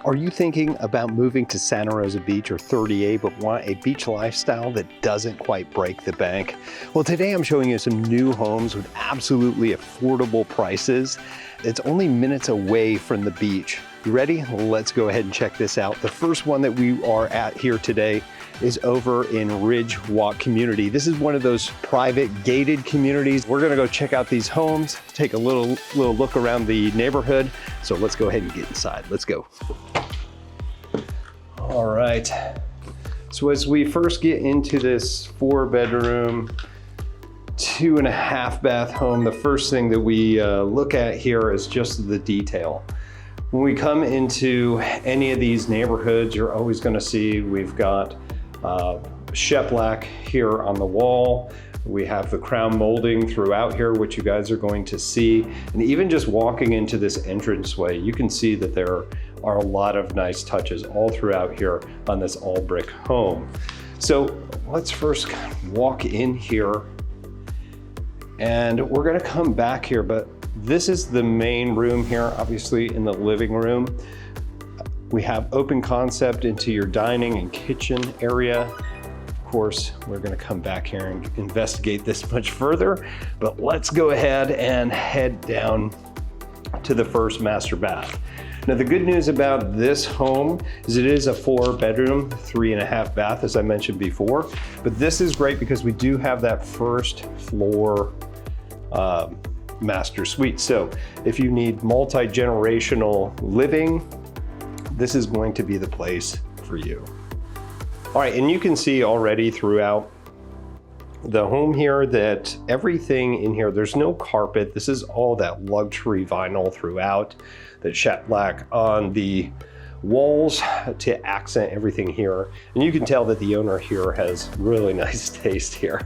Are you thinking about moving to Santa Rosa Beach or 38 but want a beach lifestyle that doesn't quite break the bank? Well, today I'm showing you some new homes with absolutely affordable prices. It's only minutes away from the beach. You ready? Let's go ahead and check this out. The first one that we are at here today is over in Ridge Walk community. This is one of those private gated communities. We're gonna go check out these homes, take a little look around the neighborhood. So let's go ahead and get inside. Let's go. All right. So as we first get into this 4-bedroom, 2.5 bath home, the first thing that we look at here is just the detail. When we come into any of these neighborhoods, you're always gonna see we've got shellac here on the wall. We have the crown molding throughout here, which you guys are going to see. And even just walking into this entranceway, you can see that there are a lot of nice touches all throughout here on this all brick home. So let's first walk in here, and we're gonna come back here, but this is the main room here, obviously in the living room. We have open concept into your dining and kitchen area. Of course, we're gonna come back here and investigate this much further, but let's go ahead and head down to the first master bath. Now, the good news about this home is it is a 4-bedroom, 3.5 bath, as I mentioned before, but this is great because we do have that first floor master suite. So if you need multi-generational living, this is going to be the place for you. All right, and you can see already throughout the home here that everything in here, there's no carpet. This is all that luxury vinyl throughout, that shellac on the walls to accent everything here. And you can tell that the owner here has really nice taste here.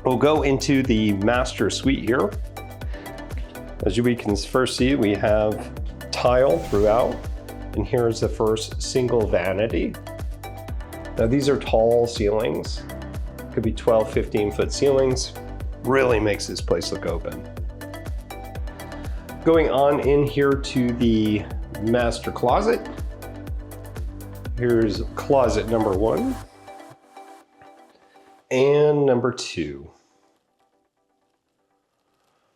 We'll go into the master suite here. As we can first see, we have tile throughout, and here's the first single vanity. Now these are tall ceilings, could be 12, 15-foot ceilings. Really makes this place look open. Going on in here to the master closet. Here's closet number 1 and number 2.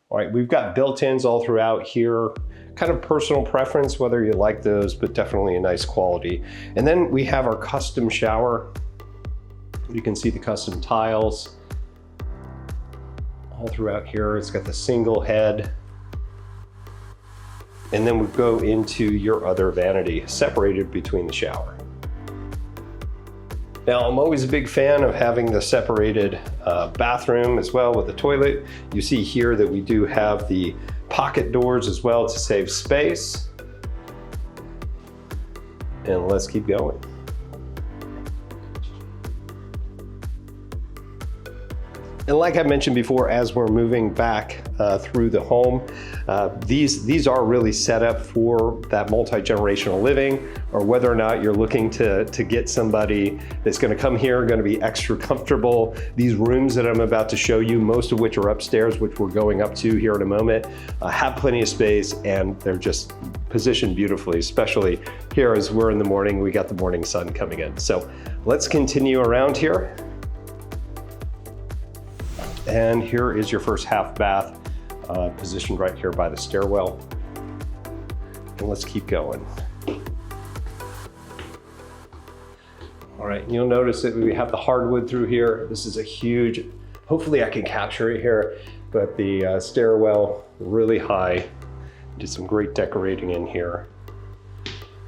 All right, we've got built-ins all throughout here. Kind of personal preference, whether you like those, but definitely a nice quality. And then we have our custom shower. You can see the custom tiles all throughout here. It's got the single head. And then we go into your other vanity, separated between the shower. Now, I'm always a big fan of having the separated bathroom as well with the toilet. You see here that we do have the pocket doors as well to save space. And let's keep going. And like I mentioned before, as we're moving back through the home, these are really set up for that multi-generational living, or whether or not you're looking to get somebody that's gonna come here, gonna be extra comfortable. These rooms that I'm about to show you, most of which are upstairs, which we're going up to here in a moment, have plenty of space, and they're just positioned beautifully, especially here as we're in the morning, we got the morning sun coming in. So let's continue around here. And here is your first half bath, positioned right here by the stairwell. And let's keep going. All right, you'll notice that we have the hardwood through here. This is a huge, hopefully I can capture it here, but the stairwell really high. Did some great decorating in here.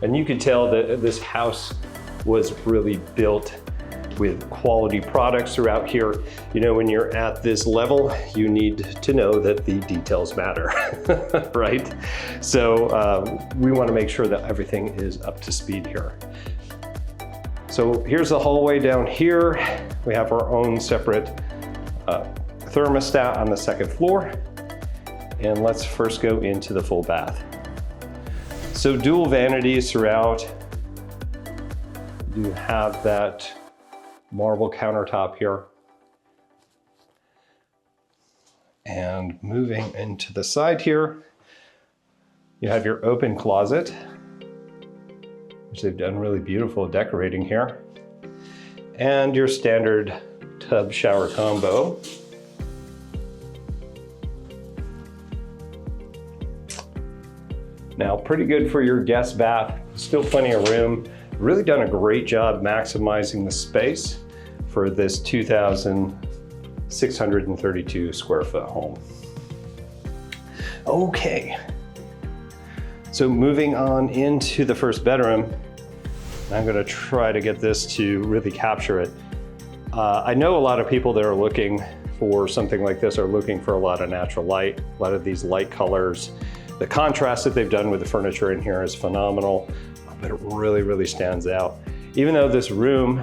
And you can tell that this house was really built with quality products throughout here. You know, when you're at this level, you need to know that the details matter, right? So we want to make sure that everything is up to speed here. So here's the hallway down here. We have our own separate thermostat on the second floor. And let's first go into the full bath. So dual vanities throughout. You have that marble countertop here. And moving into the side here, You have your open closet, which they've done really beautiful decorating here. And your standard tub shower combo. Now, pretty good for your guest bath. Still plenty of room. Really done a great job maximizing the space for this 2,632 square foot home. Okay, so moving on into the first bedroom, I'm gonna try to get this to really capture it. I know a lot of people that are looking for something like this are looking for a lot of natural light, a lot of these light colors. The contrast that they've done with the furniture in here is phenomenal, but it really, really stands out. Even though this room,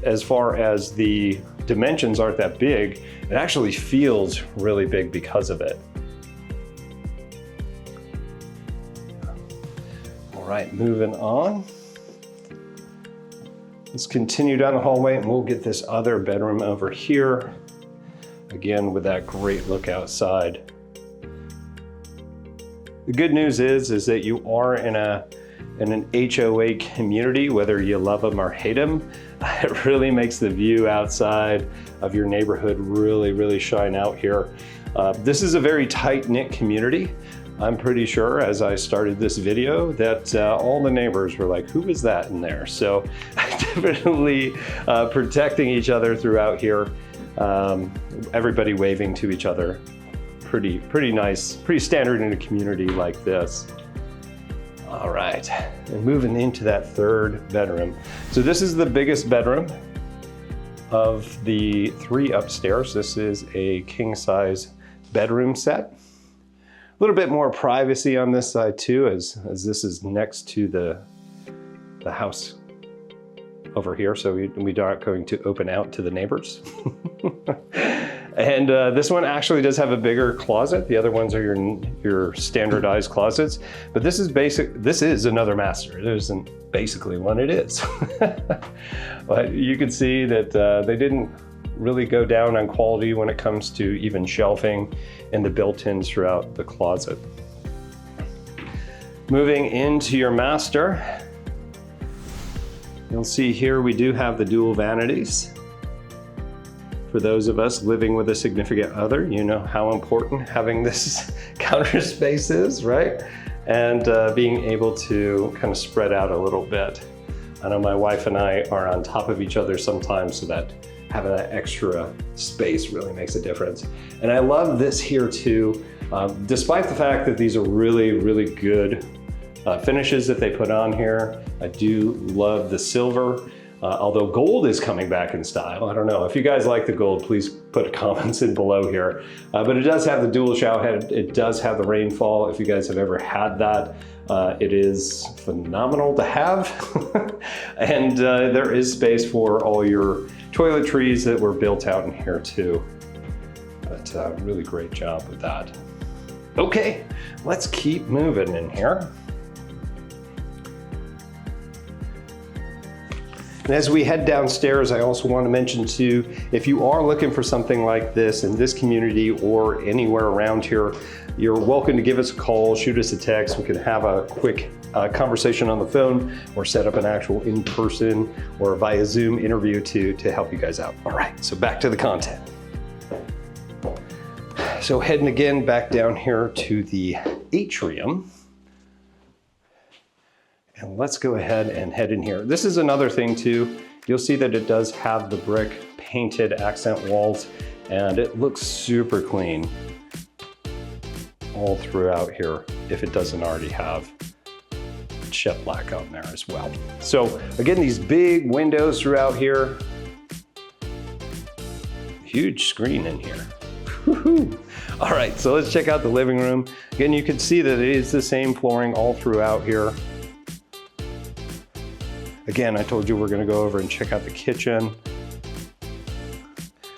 as far as the dimensions aren't that big, it actually feels really big because of it. All right, moving on. Let's continue down the hallway and we'll get this other bedroom over here. Again, with that great look outside. The good news is that you are in an HOA community, whether you love them or hate them. It really makes the view outside of your neighborhood really, really shine out here. This is a very tight-knit community. I'm pretty sure as I started this video that all the neighbors were like, who is that in there? So definitely protecting each other throughout here. Everybody waving to each other. Pretty nice, pretty standard in a community like this. All right, and moving into that third bedroom. So this is the biggest bedroom of the 3 upstairs. This is a king size bedroom set. A little bit more privacy on this side too, as this is next to the house over here. So we aren't going to open out to the neighbors. And this one actually does have a bigger closet. The other ones are your standardized closets, but this is another master. It isn't basically one, it is. But you can see that they didn't really go down on quality when it comes to even shelving and the built-ins throughout the closet. Moving into your master, you'll see here we do have the dual vanities. For those of us living with a significant other, you know how important having this counter space is, right? And being able to kind of spread out a little bit. I know my wife and I are on top of each other sometimes, so that having that extra space really makes a difference. And I love this here too, despite the fact that these are really, really good finishes that they put on here. I do love the silver. Although gold is coming back in style. I don't know. If you guys like the gold, please put comments in below here. But it does have the dual shower head. It does have the rainfall. If you guys have ever had that, it is phenomenal to have. And there is space for all your toiletries that were built out in here too. But really great job with that. Okay, let's keep moving in here. And as we head downstairs, I also want to mention too, if you are looking for something like this in this community or anywhere around here, you're welcome to give us a call, shoot us a text. We can have a quick conversation on the phone or set up an actual in-person or via Zoom interview to help you guys out. All right, so back to the content. So heading again back down here to the atrium. And let's go ahead and head in here. This is another thing too. You'll see that it does have the brick painted accent walls and it looks super clean all throughout here if it doesn't already have jet black on there as well. So again, these big windows throughout here. Huge screen in here. Woo-hoo. All right, so let's check out the living room. Again, you can see that it is the same flooring all throughout here. Again, I told you we're gonna go over and check out the kitchen.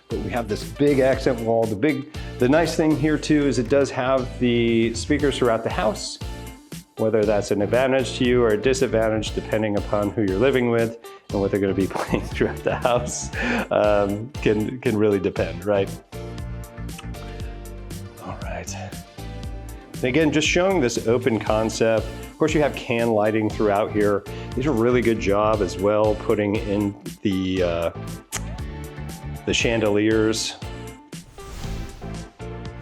But we have this big accent wall. The nice thing here too is it does have the speakers throughout the house, whether that's an advantage to you or a disadvantage depending upon who you're living with and what they're gonna be playing throughout the house. Can really depend, right? All right. And again, just showing this open concept. Of course, you have can lighting throughout here. These are a really good job as well, putting in the chandeliers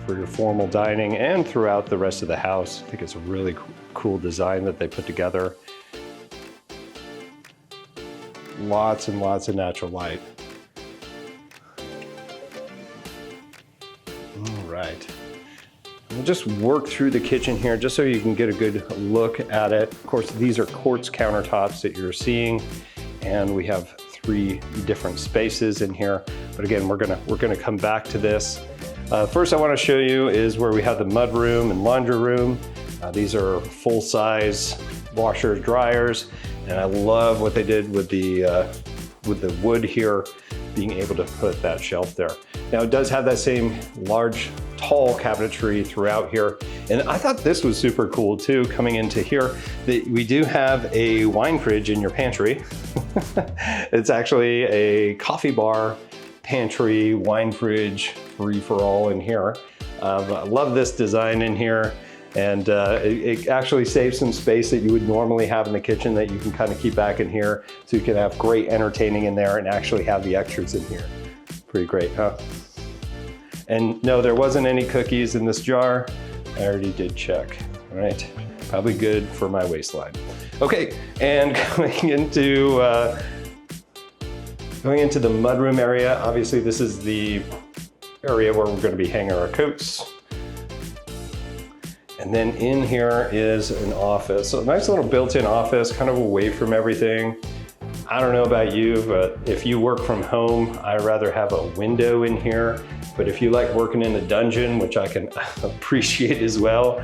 for your formal dining and throughout the rest of the house. I think it's a really cool design that they put together. Lots and lots of natural light. All right. We'll just work through the kitchen here just so you can get a good look at it. Of course, these are quartz countertops that you're seeing, and we have 3 different spaces in here. But again, we're gonna come back to this. First I want to show you is where we have the mud room and laundry room. These are full-size washers, dryers, and I love what they did with the wood here, being able to put that shelf there. Now it does have that same large, tall cabinetry throughout here. And I thought this was super cool too, coming into here, that we do have a wine fridge in your pantry. It's actually a coffee bar, pantry, wine fridge, free for all in here. I love this design in here. And it actually saves some space that you would normally have in the kitchen that you can kind of keep back in here. So you can have great entertaining in there and actually have the extras in here. Pretty great, huh? And no, there wasn't any cookies in this jar. I already did check, all right? Probably good for my waistline. Okay, and going into the mudroom area, obviously this is the area where we're gonna be hanging our coats. And then in here is an office. So a nice little built-in office, kind of away from everything. I don't know about you, but if you work from home, I'd rather have a window in here. But if you like working in the dungeon, which I can appreciate as well,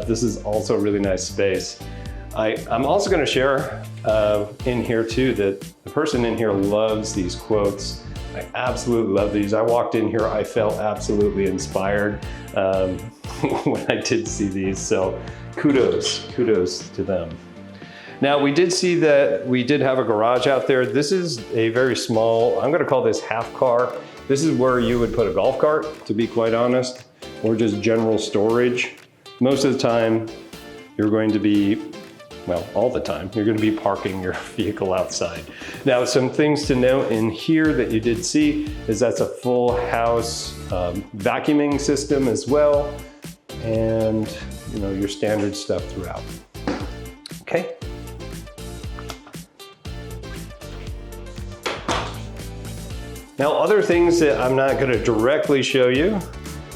this is also a really nice space. I'm also gonna share in here too that the person in here loves these quotes. I absolutely love these. I walked in here, I felt absolutely inspired when I did see these. So kudos to them. Now we did see that we did have a garage out there. This is a very small, I'm gonna call this half car. This is where you would put a golf cart, to be quite honest, or just general storage. Most of the time, you're going to be, well, all the time, you're gonna be parking your vehicle outside. Now, some things to note in here that you did see is that's a full house vacuuming system as well, and you know, your standard stuff throughout. Okay. Now, other things that I'm not gonna directly show you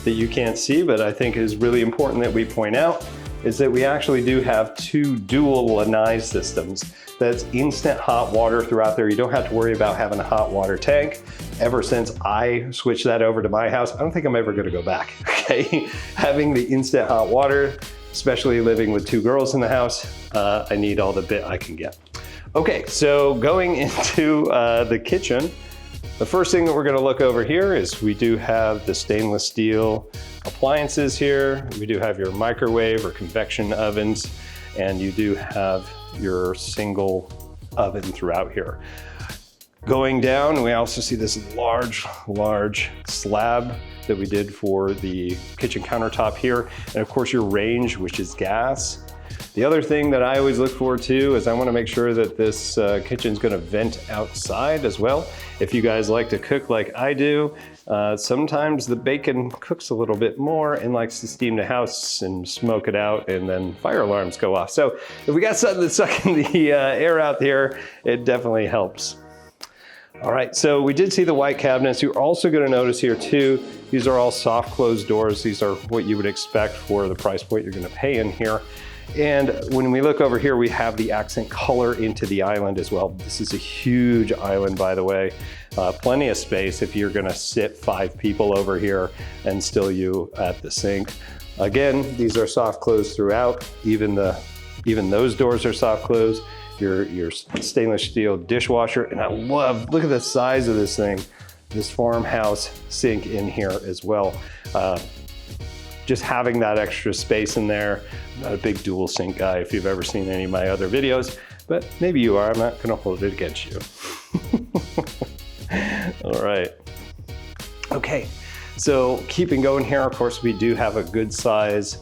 that you can't see, but I think is really important that we point out, is that we actually do have 2 dual lanai systems. That's instant hot water throughout there. You don't have to worry about having a hot water tank. Ever since I switched that over to my house, I don't think I'm ever gonna go back, okay? Having the instant hot water, especially living with 2 girls in the house, I need all the bit I can get. Okay, so going into the kitchen, the first thing that we're gonna look over here is we do have the stainless steel appliances here. We do have your microwave or convection ovens, and you do have your single oven throughout here. Going down, we also see this large slab that we did for the kitchen countertop here. And of course your range, which is gas. The other thing that I always look for too is I want to make sure that this kitchen's going to vent outside as well. If you guys like to cook like I do, sometimes the bacon cooks a little bit more and likes to steam the house and smoke it out, and then fire alarms go off. So if we got something that's sucking the air out there, it definitely helps. All right, so we did see the white cabinets. You're also going to notice here too, these are all soft closed doors. These are what you would expect for the price point you're going to pay in here. And when we look over here, we have the accent color into the island as well. This is a huge island, by the way. Plenty of space if you're gonna sit 5 people over here and still you at the sink. Again, these are soft closed throughout. Even those doors are soft closed. Your stainless steel dishwasher. And I love, look at the size of this thing. This farmhouse sink in here as well. Just having that extra space in there. I'm not a big dual sink guy if you've ever seen any of my other videos, but maybe you are. I'm not gonna hold it against you. All right. Okay, so keeping going here, of course, we do have a good size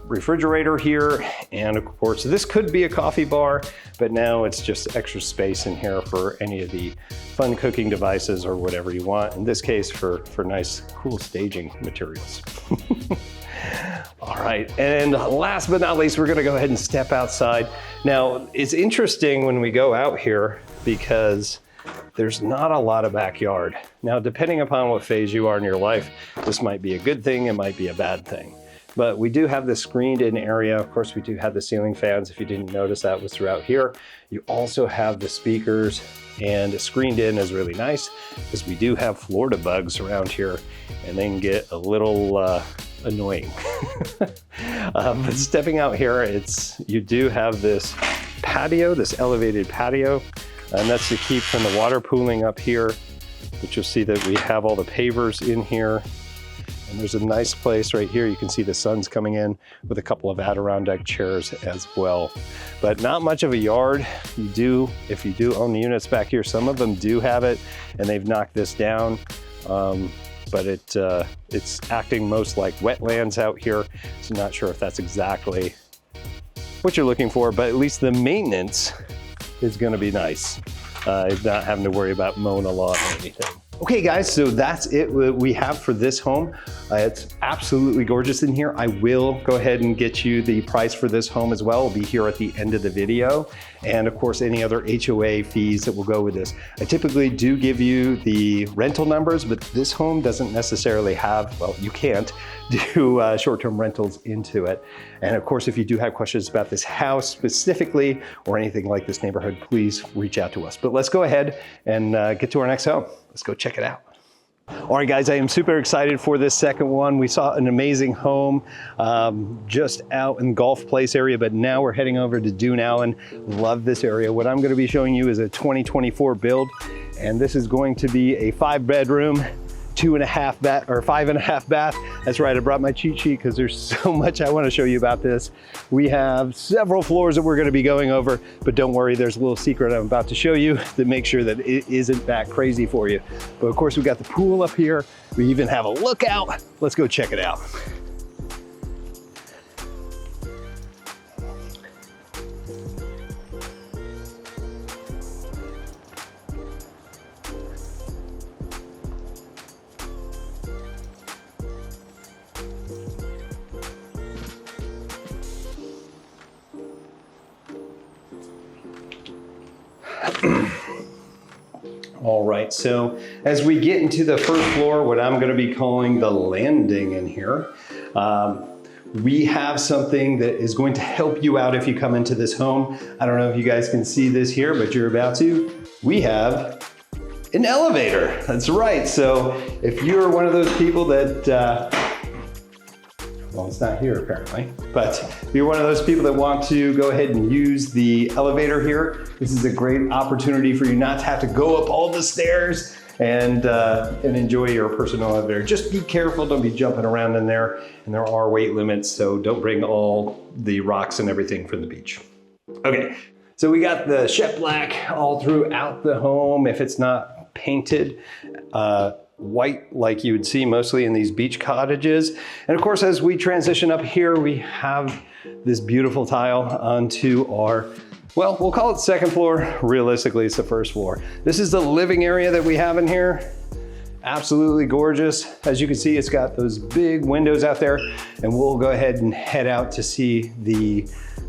refrigerator here. And of course, this could be a coffee bar, but now it's just extra space in here for any of the fun cooking devices or whatever you want. In this case, for nice, cool staging materials. All right, and last but not least, we're gonna go ahead and step outside. Now, it's interesting when we go out here because there's not a lot of backyard. Now, depending upon what phase you are in your life, this might be a good thing, it might be a bad thing. But we do have the screened in area. Of course, we do have the ceiling fans. If you didn't notice, that was throughout here. You also have the speakers, and screened in is really nice because we do have Florida bugs around here, and they can get a little annoying. But stepping out here, you do have this patio, this elevated patio, and that's to keep from the water pooling up here, which you'll see that we have all the pavers in here. And there's a nice place right here. You can see the sun's coming in with a couple of Adirondack chairs as well. But not much of a yard. If you do own the units back here, some of them do have it, and they've knocked this down. But it's acting most like wetlands out here. So not sure if that's exactly what you're looking for, but at least the maintenance is gonna be nice. Not having to worry about mowing a lawn or anything. Okay guys, so that's it we have for this home. It's absolutely gorgeous in here. I will go ahead and get you the price for this home as well. It'll be here at the end of the video. And of course, any other HOA fees that will go with this. I typically do give you the rental numbers, but this home doesn't necessarily have, well, you can't do short-term rentals into it. And of course, if you do have questions about this house specifically or anything like this neighborhood, please reach out to us. But let's go ahead and get to our next home. Let's go check it out. All right, guys, I am super excited for this second one. We saw an amazing home just out in Gulf Place area, but now we're heading over to Dune Allen. Love this area. What I'm going to be showing you is a 2024 build, and this is going to be a 5-bedroom, 2.5 bath or 5.5 bath. That's right, I brought my cheat sheet because there's so much I want to show you about this. We have several floors that we're going to be going over, but don't worry, there's a little secret I'm about to show you that makes sure that it isn't that crazy for you. But of course, we got the pool up here. We even have a lookout. Let's go check it out. All right, so as we get into the first floor, what I'm going to be calling the landing in here, we have something that is going to help you out if you come into this home. I don't know if you guys can see this here, but you're about to. We have an elevator. That's right. So if you're one of those people that, well, it's not here apparently, but if you're one of those people that want to go ahead and use the elevator here, this is a great opportunity for you not to have to go up all the stairs and enjoy your personal elevator. Just be careful, don't be jumping around in there, and there are weight limits, so don't bring all the rocks and everything from the beach. Okay, so we got the shellac all throughout the home. If it's not painted, white like you would see mostly in these beach cottages. And of course, as we transition up here, we have this beautiful tile onto our, well, we'll call it second floor. Realistically, it's the first floor. This is the living area that we have in here. Absolutely gorgeous. As you can see, it's got those big windows out there, and we'll go ahead and head out to see the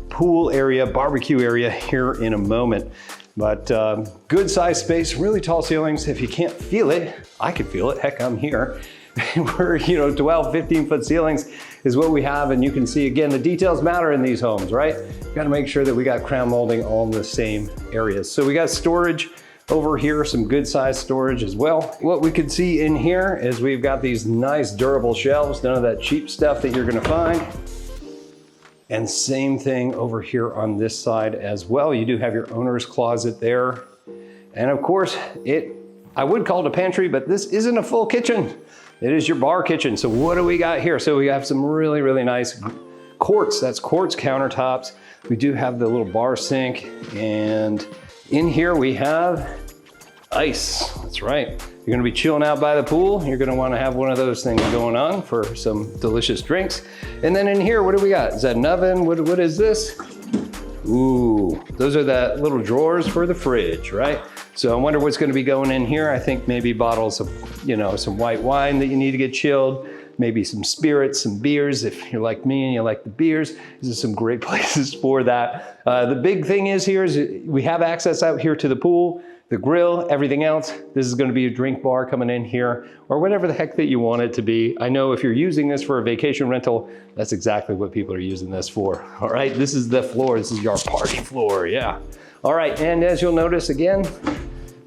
pool area, barbecue area here in a moment. But good size space, really tall ceilings. If you can't feel it, I can feel it, heck, I'm here. We're, 12, 15-foot ceilings is what we have, and you can see, again, the details matter in these homes, right? You gotta make sure that we got crown molding all in the same areas. So we got storage over here, some good size storage as well. What we can see in here is we've got these nice durable shelves, none of that cheap stuff that you're gonna find. And same thing over here on this side as well. You do have your owner's closet there. And of course, I would call it a pantry, but this isn't a full kitchen. It is your bar kitchen. So what do we got here? So we have some really, really nice quartz. That's quartz countertops. We do have the little bar sink. And in here we have Ice, that's right. You're gonna be chilling out by the pool. You're gonna wanna have one of those things going on for some delicious drinks. And then in here, what do we got? Is that an oven? What is this? Ooh, those are the little drawers for the fridge, right? So I wonder what's gonna be going in here. I think maybe bottles of, some white wine that you need to get chilled, maybe some spirits, some beers. If you're like me and you like the beers, these are some great places for that. The big thing is here is we have access out here to the pool, the grill, everything else. This is gonna be a drink bar coming in here, or whatever the heck that you want it to be. I know if you're using this for a vacation rental, that's exactly what people are using this for. All right, this is the floor. This is your party floor, yeah. All right, and as you'll notice again,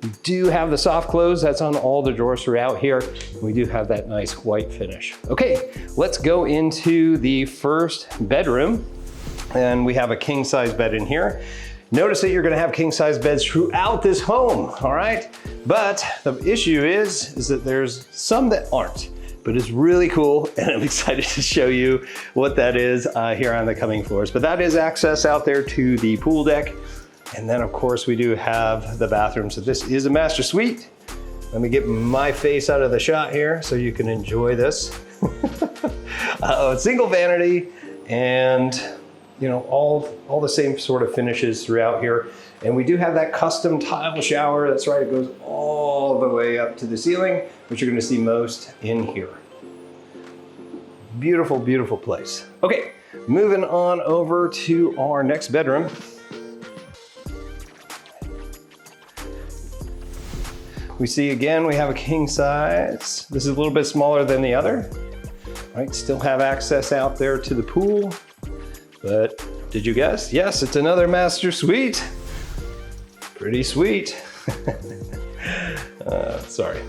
we do have the soft close. That's on all the drawers throughout here. We do have that nice white finish. Okay, let's go into the first bedroom. And we have a king size bed in here. Notice that you're gonna have king size beds throughout this home, all right? But the issue is that there's some that aren't, but it's really cool, and I'm excited to show you what that is here on the coming floors. But that is access out there to the pool deck. And then of course we do have the bathroom. So this is a master suite. Let me get my face out of the shot here so you can enjoy this. Single vanity, and all the same sort of finishes throughout here. And we do have that custom tile shower. That's right, it goes all the way up to the ceiling, which you're gonna see most in here. Beautiful, beautiful place. Okay, moving on over to our next bedroom. We see again, we have a king size. This is a little bit smaller than the other. Right, still have access out there to the pool. But did you guess? Yes, it's another master suite. Pretty sweet. Sorry.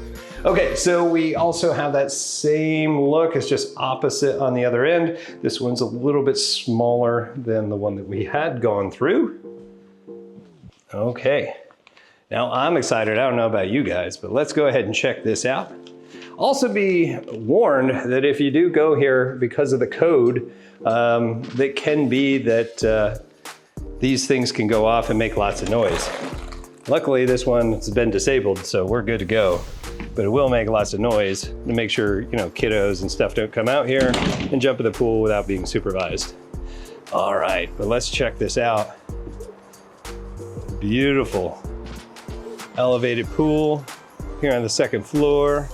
Okay, so we also have that same look. It's just opposite on the other end. This one's a little bit smaller than the one that we had gone through. Okay, now I'm excited. I don't know about you guys, but let's go ahead and check this out. Also be warned that if you do go here because of the code, that can be that these things can go off and make lots of noise. Luckily, this one has been disabled, so we're good to go. But it will make lots of noise to make sure, kiddos and stuff don't come out here and jump in the pool without being supervised. All right, but let's check this out. Beautiful elevated pool here on the second floor.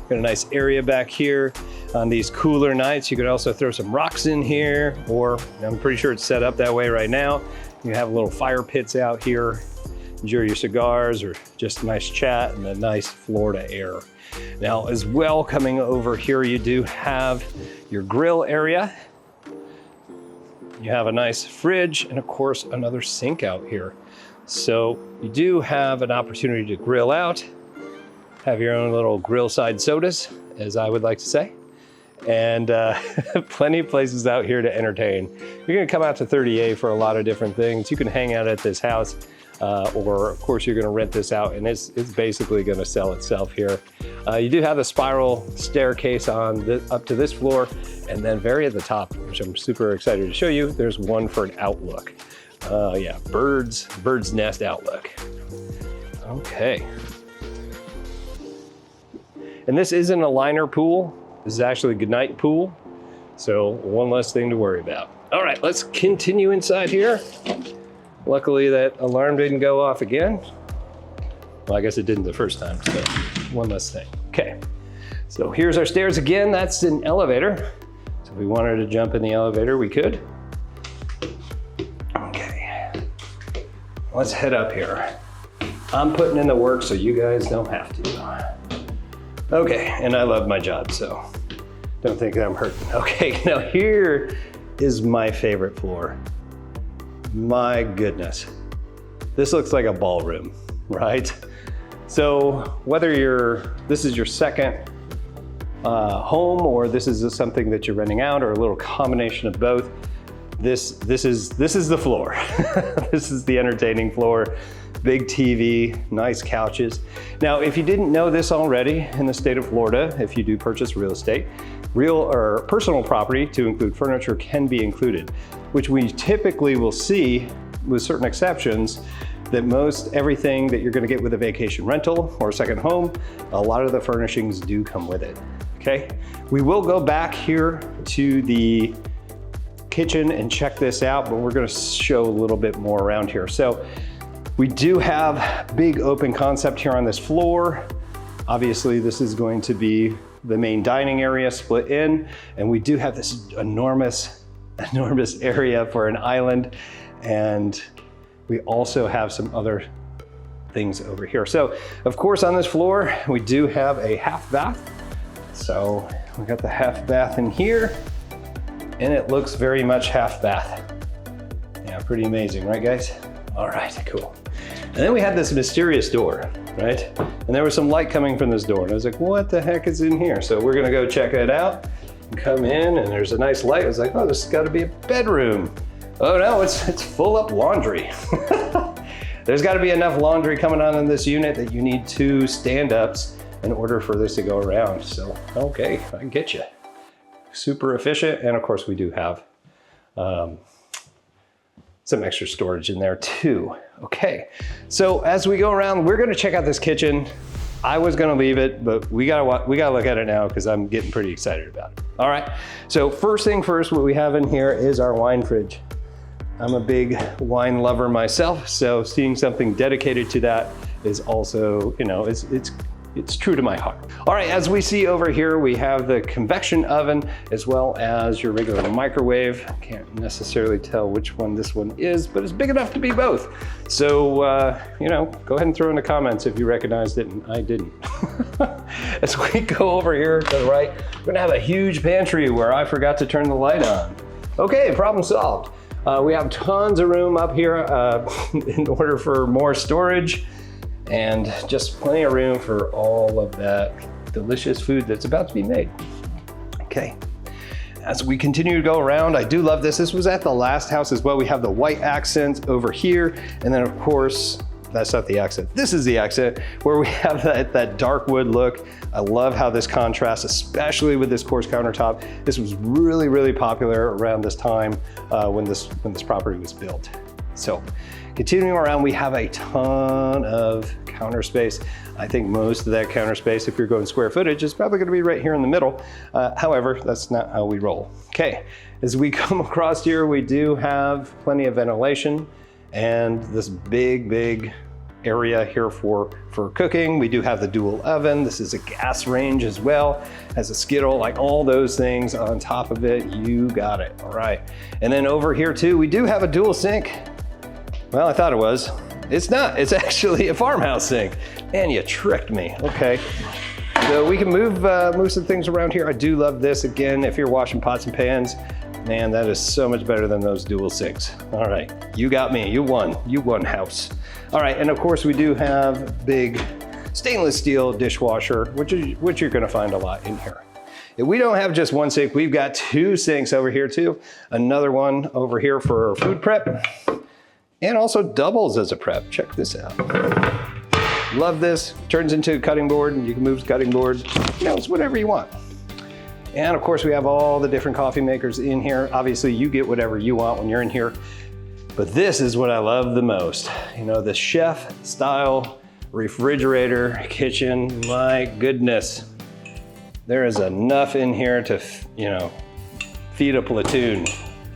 Got a nice area back here. On these cooler nights, you could also throw some rocks in here, or I'm pretty sure it's set up that way right now. You have little fire pits out here. Enjoy your cigars or just a nice chat and a nice Florida air. Now, as well, coming over here, you do have your grill area. You have a nice fridge and of course, another sink out here. So you do have an opportunity to grill out, have your own little grill side sodas, as I would like to say. And plenty of places out here to entertain. You're gonna come out to 30A for a lot of different things. You can hang out at this house, or of course you're gonna rent this out, and it's basically gonna sell itself here. You do have a spiral staircase on up to this floor, and then very at the top, which I'm super excited to show you, there's one for an outlook. Yeah, bird's nest outlook. Okay. And this isn't a liner pool. This is actually a goodnight pool. So one less thing to worry about. All right, let's continue inside here. Luckily that alarm didn't go off again. Well, I guess it didn't the first time, so one less thing. Okay, so here's our stairs again. That's an elevator. So if we wanted to jump in the elevator, we could. Okay, let's head up here. I'm putting in the work so you guys don't have to. Okay, and I love my job, so don't think that I'm hurting. Okay, now here is my favorite floor. My goodness. This looks like a ballroom, right? So whether this is your second home, or this is something that you're renting out, or a little combination of both, this is the floor. This is the entertaining floor. Big TV, nice couches. Now, if you didn't know this already, in the state of Florida, if you do purchase real estate, real or personal property to include furniture can be included, which we typically will see, with certain exceptions, that most everything that you're gonna get with a vacation rental or a second home, a lot of the furnishings do come with it, okay? We will go back here to the kitchen and check this out, but we're gonna show a little bit more around here. So we do have big open concept here on this floor. Obviously, this is going to be the main dining area split in, and we do have this enormous area for an island, and we also have some other things over here. So, of course, on this floor, we do have a half bath. So we got the half bath in here, and it looks very much half bath. Yeah, pretty amazing, right guys? All right, cool. And then we had this mysterious door, right? And there was some light coming from this door, and I was like, what the heck is in here? So we're gonna go check it out and come in, and there's a nice light. I was like, oh, this has gotta be a bedroom. Oh no, it's full up laundry. There's gotta be enough laundry coming on in this unit that you need 2 stand-ups in order for this to go around. So, okay, I get you. Super efficient, and of course we do have some extra storage in there too. Okay, so as we go around, we're gonna check out this kitchen. I was gonna leave it, but we gotta look at it now because I'm getting pretty excited about it. All right, so first thing first, what we have in here is our wine fridge. I'm a big wine lover myself, so seeing something dedicated to that is also, you know, it's true to my heart. All right, as we see over here, we have the convection oven as well as your regular microwave. Can't necessarily tell which one this one is, but it's big enough to be both. So, you know, go ahead and throw in the comments if you recognized it and I didn't. As we go over here to the right, we're gonna have a huge pantry where I forgot to turn the light on. Okay, problem solved. We have tons of room up here in order for more storage, and just plenty of room for all of that delicious food that's about to be made. Okay, as we continue to go around, I do love this. This was at the last house as well. We have the white accents over here, and then of course, that's not the accent. This is the accent where we have that dark wood look. I love how this contrasts, especially with this coarse countertop. This was really, really popular around this time when this property was built. So continuing around, we have a ton of counter space. I think most of that counter space, if you're going square footage, is probably gonna be right here in the middle. However, that's not how we roll. Okay, as we come across here, we do have plenty of ventilation and this big area here for cooking. We do have the dual oven. This is a gas range as well, has a skittle, like all those things on top of it. You got it, all right. And then over here too, we do have a dual sink. Well, I thought it was. It's not, it's actually a farmhouse sink. Man, you tricked me, okay. So we can move some things around here. I do love this. Again, if you're washing pots and pans, man, that is so much better than those dual sinks. All right, you got me, you won house. All right, and of course we do have big stainless steel dishwasher, which you're gonna find a lot in here. If we don't have just one sink, we've got 2 sinks over here too. Another one over here for food prep, and also doubles as a prep. Check this out. Love this, turns into a cutting board, and you can move the cutting board, you know, it's whatever you want. And of course we have all the different coffee makers in here. Obviously you get whatever you want when you're in here, but this is what I love the most. You know, the chef style refrigerator kitchen, my goodness. There is enough in here to, you know, feed a platoon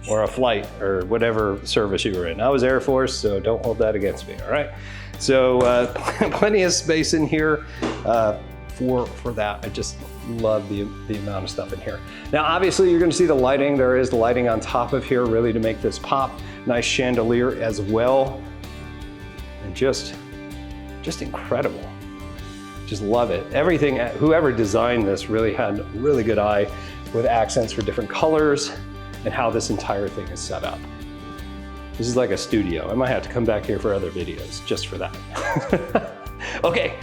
or a flight or whatever service you were in. I was Air Force, so don't hold that against me, all right? So plenty of space in here for that. I just love the amount of stuff in here. Now, obviously you're gonna see the lighting. There is the lighting on top of here really to make this pop. Nice chandelier as well. And just incredible. Just love it. Everything, whoever designed this really had a really good eye with accents for different colors and how this entire thing is set up. This is like a studio. I might have to come back here for other videos just for that. Okay,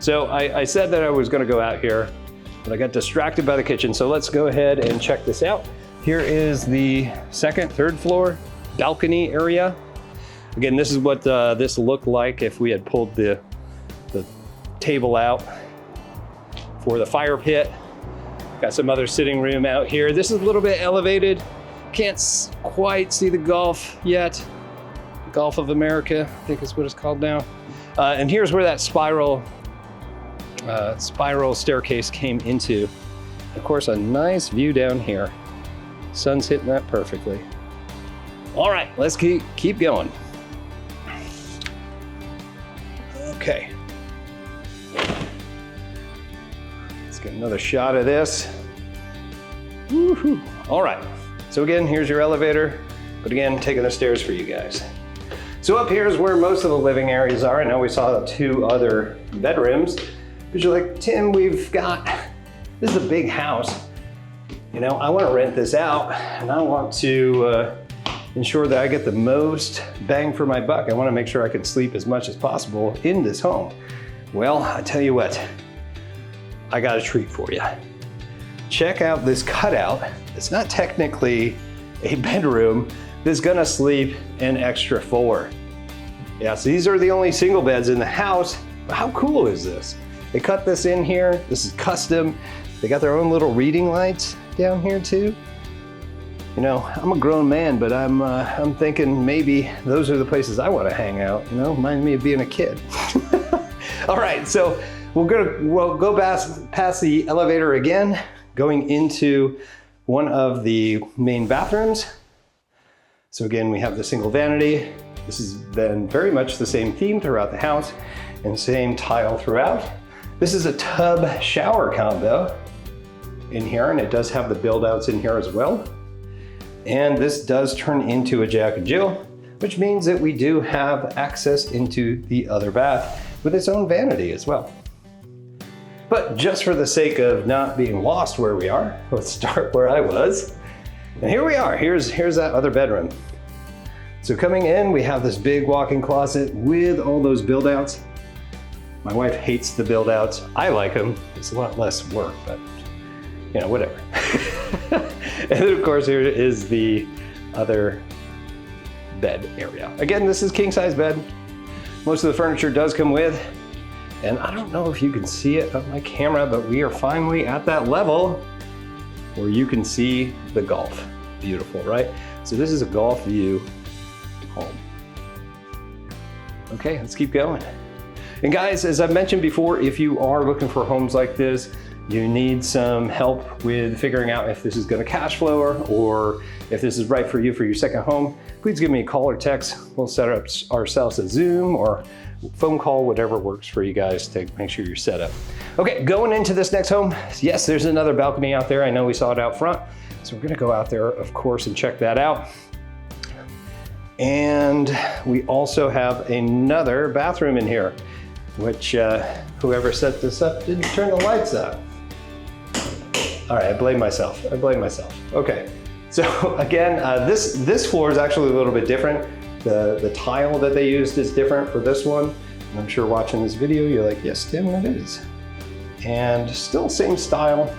so I said that I was gonna go out here, but I got distracted by the kitchen, so let's go ahead and check this out. Here is the second, third floor balcony area. Again, this is what this looked like if we had pulled the table out for the fire pit. Got some other sitting room out here. This is a little bit elevated. Can't quite see the Gulf yet. Gulf of America, I think is what it's called now. And here's where that spiral staircase came into. Of course, a nice view down here. Sun's hitting that perfectly. All right, let's keep going. Okay. Let's get another shot of this. Woohoo. All right, so again, here's your elevator, but again, taking the stairs for you guys. So up here is where most of the living areas are. I know we saw 2 other bedrooms, but you're like, Tim, this is a big house. You know, I want to rent this out and I want to ensure that I get the most bang for my buck. I want to make sure I can sleep as much as possible in this home. Well, I tell you what, I got a treat for you. Check out this cutout. It's not technically a bedroom. That's gonna sleep an extra 4. Yeah, so these are the only single beds in the house. How cool is this? They cut this in here. This is custom. They got their own little reading lights down here too. You know, I'm a grown man, but I'm thinking maybe those are the places I want to hang out. You know, remind me of being a kid. All right, so we'll go past the elevator again, going into one of the main bathrooms. So again, we have the single vanity. This has been very much the same theme throughout the house and same tile throughout. This is a tub shower combo in here, and it does have the build outs in here as well. And this does turn into a Jack and Jill, which means that we do have access into the other bath with its own vanity as well. But just for the sake of not being lost where we are, let's start where I was. And here we are, here's that other bedroom. So coming in, we have this big walk-in closet with all those build outs. My wife hates the build outs. I like them. It's a lot less work, but you know, whatever. And then of course, here is the other bed area. Again, this is king size bed. Most of the furniture does come with, and I don't know if you can see it on my camera, but we are finally at that level where you can see the Gulf. Beautiful, right? So this is a Gulf view home. Okay, let's keep going. And guys, as I've mentioned before, if you are looking for homes like this, you need some help with figuring out if this is gonna cash flow or if this is right for you for your second home, please give me a call or text. We'll set up ourselves a Zoom or phone call, whatever works for you guys to make sure you're set up. Okay, going into this next home, yes, there's another balcony out there. I know we saw it out front. So we're gonna go out there, of course, and check that out. And we also have another bathroom in here, which whoever set this up didn't turn the lights up. All right, I blame myself. Okay, so again, this floor is actually a little bit different. The tile that they used is different for this one. And I'm sure watching this video, you're like, yes, Tim, it is. And still same style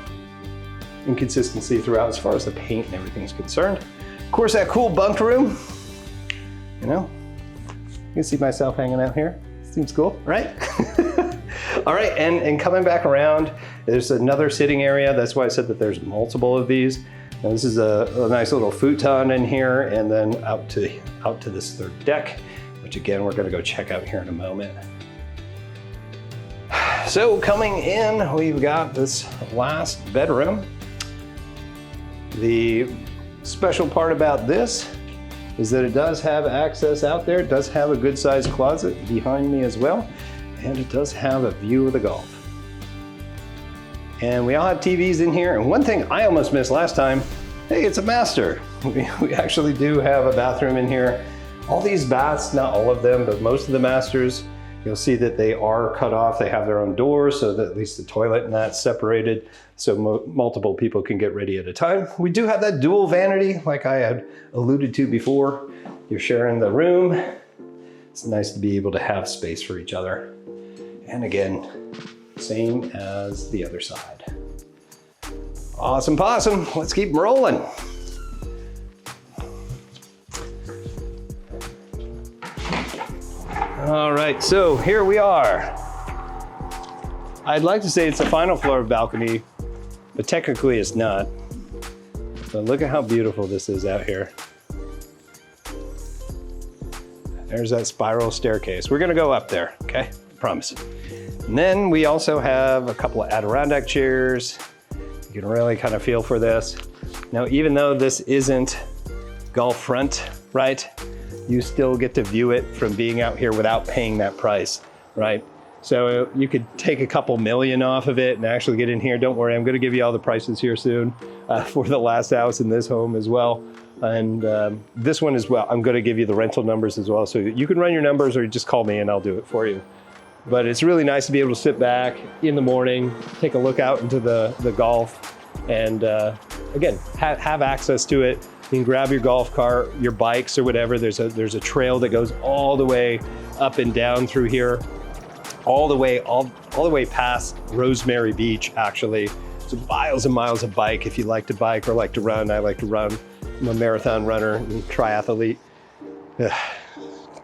and consistency throughout as far as the paint and everything's concerned. Of course, that cool bunk room, you know, you can see myself hanging out here. Seems cool, right? All right, and coming back around, there's another sitting area. That's why I said that there's multiple of these. Now, this is a nice little futon in here, and then out to this third deck, which again, we're gonna go check out here in a moment. So coming in, we've got this last bedroom. The special part about this is that it does have access out there. It does have a good sized closet behind me as well. And it does have a view of the Gulf. And we all have TVs in here. And one thing I almost missed last time, hey, it's a master. We actually do have a bathroom in here. All these baths, not all of them, but most of the masters, you'll see that they are cut off. They have their own doors so that at least the toilet and that's separated so multiple people can get ready at a time. We do have that dual vanity like I had alluded to before. You're sharing the room. It's nice to be able to have space for each other. And again, same as the other side. Awesome possum, let's keep rolling. All right, so here we are. I'd like to say it's the final floor balcony, but technically it's not. But look at how beautiful this is out here. There's that spiral staircase. We're gonna go up there, okay? Promise. And then we also have a couple of Adirondack chairs. You can really kind of feel for this. Now, even though this isn't Gulf front, right? You still get to view it from being out here without paying that price, right? So you could take a couple million off of it and actually get in here. Don't worry, I'm gonna give you all the prices here soon for the last house in this home as well. And this one as well, I'm gonna give you the rental numbers as well. So you can run your numbers or just call me and I'll do it for you. But it's really nice to be able to sit back in the morning, take a look out into the Gulf, and again, have access to it. You can grab your golf cart, your bikes or whatever. There's a trail that goes all the way up and down through here, all the way past Rosemary Beach, actually. So miles and miles of bike if you like to bike or like to run. I like to run. I'm a marathon runner and triathlete.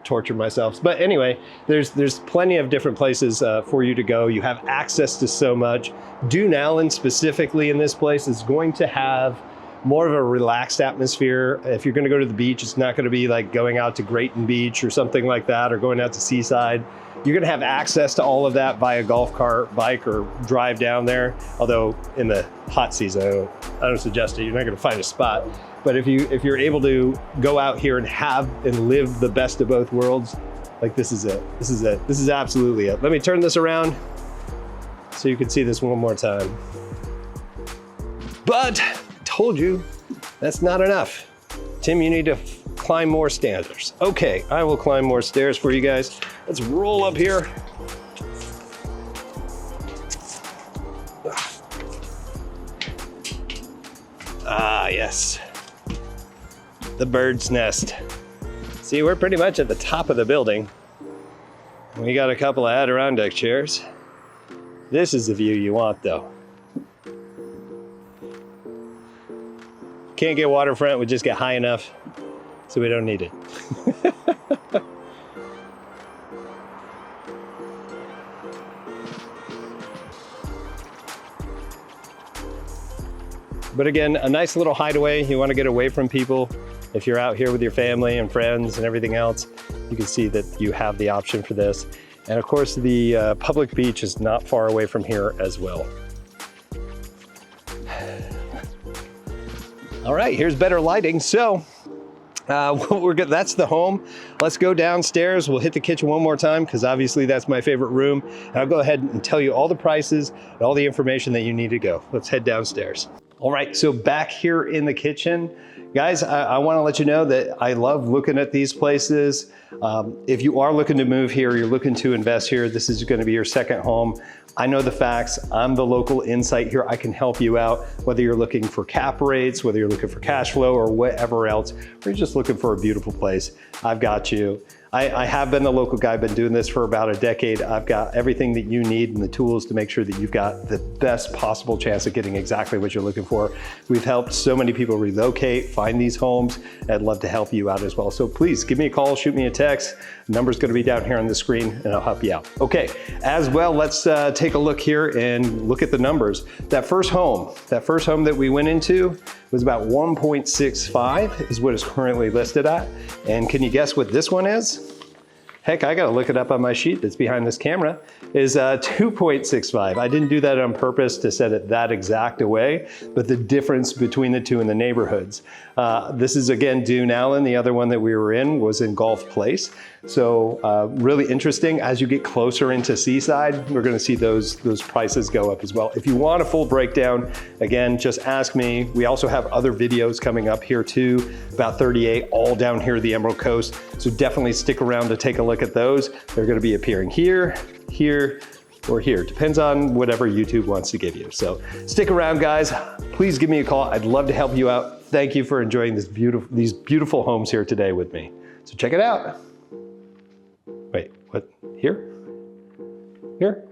Torture myself. But anyway, there's plenty of different places for you to go. You have access to so much. Dune Allen specifically in this place is going to have more of a relaxed atmosphere. If you're gonna go to the beach, it's not gonna be like going out to Grayton Beach or something like that, or going out to Seaside. You're gonna have access to all of that via golf cart, bike, or drive down there. Although in the hot season, I don't suggest it. You're not gonna find a spot. But if you're able to go out here and have and live the best of both worlds, like this is it. This is it. This is absolutely it. Let me turn this around so you can see this one more time. But I told you that's not enough. Tim, you need to climb more stairs. Okay, I will climb more stairs for you guys. Let's roll up here. Ah, yes. The bird's nest. See, we're pretty much at the top of the building. We got a couple of Adirondack chairs. This is the view you want, though. Can't get waterfront, we just get high enough, so we don't need it. But again, a nice little hideaway. You want to get away from people. If you're out here with your family and friends and everything else, you can see that you have the option for this. And of course, the public beach is not far away from here as well. All right, here's better lighting. So we're good. That's the home. Let's go downstairs. We'll hit the kitchen one more time because obviously that's my favorite room. And I'll go ahead and tell you all the prices and all the information that you need to go. Let's head downstairs. All right, so back here in the kitchen, guys, I want to let you know that I love looking at these places. If you are looking to move here, you're looking to invest here, this is going to be your second home. I know the facts. I'm the local insight here. I can help you out, whether you're looking for cap rates, whether you're looking for cash flow or whatever else, or you're just looking for a beautiful place. I've got you. I have been the local guy, been doing this for about a decade. I've got everything that you need and the tools to make sure that you've got the best possible chance of getting exactly what you're looking for. We've helped so many people relocate, find these homes. I'd love to help you out as well. So please give me a call, shoot me a text. The number's gonna be down here on the screen and I'll help you out. Okay, as well, let's take a look here and look at the numbers. That first home that we went into was about 1.65 is what it's currently listed at. And can you guess what this one is? Heck, I gotta look it up on my sheet that's behind this camera, is 2.65. I didn't do that on purpose to set it that exact away, but the difference between the two in the neighborhoods. This is again Dune Allen. The other one that we were in was in Gulf Place. So really interesting. As you get closer into Seaside, we're gonna see those prices go up as well. If you want a full breakdown, again, just ask me. We also have other videos coming up here too, about 38, all down here the Emerald Coast. So definitely stick around to take a look at those. They're gonna be appearing here, here, or here. Depends on whatever YouTube wants to give you. So stick around, guys. Please give me a call. I'd love to help you out. Thank you for enjoying these beautiful homes here today with me. So check it out. Wait, what? Here? Here?